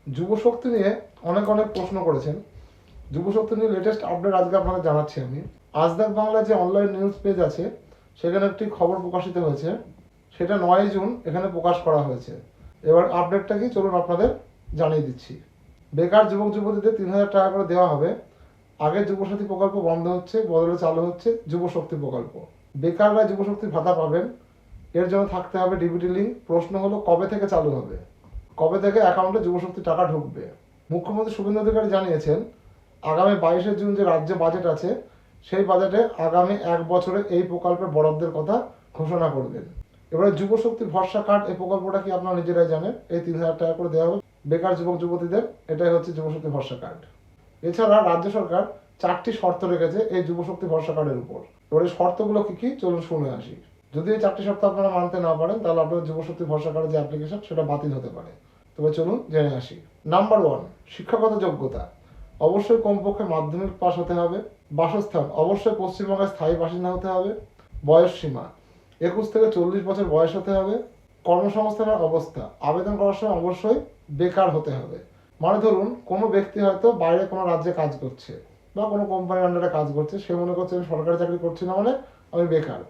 যুবশক্তি নিয়ে অনেক অনেক প্রশ্ন করেছেন। যুবশক্তি নিয়ে লেটেস্ট আপডেট আজকে আপনাদের জানাচ্ছি আমি। আজ তাক বাংলা যে অনলাইন নিউজ পেজ আছে সেখানে একটি খবর প্রকাশিত হয়েছে, সেটা 9 জুন এখানে প্রকাশ করা হয়েছে। এবার আপডেটটা কি চলুন আপনাদের জানিয়ে দিচ্ছি। বেকার যুবক যুবতীদের 3,000 টাকা করে দেওয়া হবে। আগে যুবশক্তি প্রকল্প বন্ধ হচ্ছে, বদলে চালু হচ্ছে যুবশক্তি প্রকল্প। বেকাররা যুবশক্তি ভাতা পাবেন, এর জন্য থাকতে হবে ডিবিটি লিঙ্ক। প্রশ্ন হলো কবে থেকে চালু হবে, কবে থেকে অ্যাকাউন্টে যুবশক্তি টাকা ঢুকবে। মুখ্যমন্ত্রী শুভেন্দু অধিকারী জানিয়েছেন আগামী 22শে জুন যে রাজ্য বাজেট আছে সেই বাজেটে আগামী 1 বছরে এই প্রকল্পের বরাদ্দের কথা ঘোষণা করবেন। এবারে যুবশক্তি ভরসা কার্ড এই প্রকল্পটা কি আপনারা নিজেরাই জানেন। এই 3,000 টাকা করে দেওয়া হবে বেকার যুবক যুবতীদের, এটাই হচ্ছে যুবশক্তি ভরসা কার্ড। এছাড়া রাজ্য সরকার 4টি শর্ত রেখেছে এই যুবশক্তি ভরসা কার্ডের উপর। এবার এই শর্তগুলো কি কি চলুন শুনে আসি। যদি এই 4টি শর্ত আপনারা মানতে না পারেন তাহলে আপনাদের যুবশক্তি ভরসা কার্ডের যে অ্যাপ্লিকেশন সেটা বাতিল হতে পারে। তবে চলুন জেনে আসি। নাম্বার 1, শিক্ষাগত যোগ্যতা। অবশ্যই কমপক্ষে মাধ্যমিক পাস হতে হবে। বাসস্থান অবশ্যই পশ্চিমবঙ্গের স্থায়ী বাসিন্দা হতে হবে। বয়স সীমা 21 থেকে 40 বছর বয়স হতে হবে। কর্মসংস্থানের অবস্থা, আবেদন করার সময় অবশ্যই বেকার হতে হবে। মানে ধরুন কোনো ব্যক্তি হয়তো বাইরে কোনো রাজ্যে কাজ করছে বা কোনো কোম্পানির আন্ডারে কাজ করছে, সে মনে করছে আমি সরকারি চাকরি করছি না মানে আমি বেকার,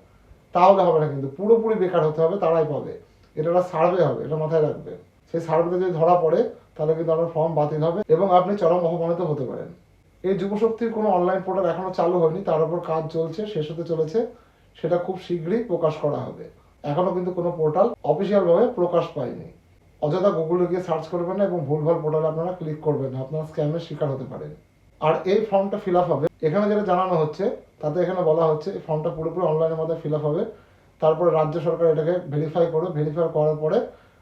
তাহলে হবে না, কিন্তু পুরোপুরি বেকার হতে হবে, তারাই পাবে। এটা একটা সার্ভে হবে, এটা মাথায় রাখবেন। সেই সার্ভেতে যদি ধরা পড়ে তাহলে কিন্তু আপনার ফর্ম বাতিল হবে এবং আপনি চরম অপমানিত হতে পারেন। এই যুবশক্তির কোনো অনলাইন পোর্টাল এখনো চালু হয়নি, তার উপর কাজ চলছে, শেষ হতে চলেছে। সেটা খুব শীঘ্রই প্রকাশ করা হবে। এখনো কিন্তু কোনো পোর্টাল অফিসিয়ালভাবে প্রকাশ পায়নি। অযথা গুগলে গিয়ে সার্চ করবেন না এবং ভুলভাল পোর্টালে আপনারা ক্লিক করবেন না, আপনারা স্ক্যামের শিকার হতে পারেন। আর এই ফর্মটা ফিল আপ হবে, এখানে যেটা জানানো হচ্ছে তাতে এখানে বলা হচ্ছে এই ফর্মটা পুরোপুরি অনলাইনের মধ্যে ফিল আপ হবে। তারপরে রাজ্য সরকার এটাকে ভেরিফাই করবে, ভেরিফাই করার পরে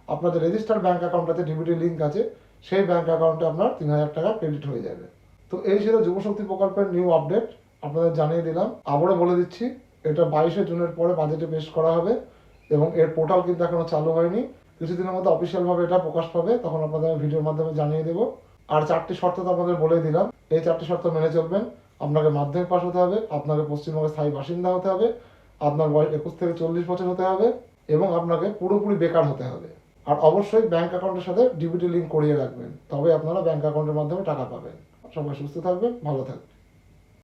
আপনাদের রেজিস্টার্ড ব্যাঙ্ক অ্যাকাউন্টটাতে ডিবিটি লিঙ্ক আছে, সেই ব্যাঙ্ক অ্যাকাউন্টে আপনার 3,000 টাকা ক্রেডিট হয়ে যাবে। তো এই ছিল যুবশক্তি প্রকল্পের নিউ আপডেট, আপনাদের জানিয়ে দিলাম। আবারও বলে দিচ্ছি, এটা 22শে জুনের পরে বাজেটে পেশ করা হবে এবং এর পোর্টাল কিন্তু এখনো চালু হয়নি। কিছুদিনের মধ্যে অফিসিয়ালভাবে এটা প্রকাশ পাবে, তখন আপনাদের আমি ভিডিওর মাধ্যমে জানিয়ে দেবো। আর 4টি শর্ত তো আপনাদের বলেই দিলাম, এই 4টি শর্ত মেনে চলবেন। আপনাকে মাধ্যমিক পাস হতে হবে, আপনাকে পশ্চিমবঙ্গের স্থায়ী বাসিন্দা হতে হবে, আপনার বয়স 21 থেকে 40 বছর হতে হবে এবং আপনাকে পুরোপুরি বেকার হতে হবে। আর অবশ্যই ব্যাঙ্ক অ্যাকাউন্টের সাথে ডিবিটি লিঙ্ক করিয়ে রাখবেন, তবে আপনারা ব্যাঙ্ক অ্যাকাউন্টের মাধ্যমে টাকা পাবেন। সবাই সুস্থ থাকবেন, ভালো থাকবেন।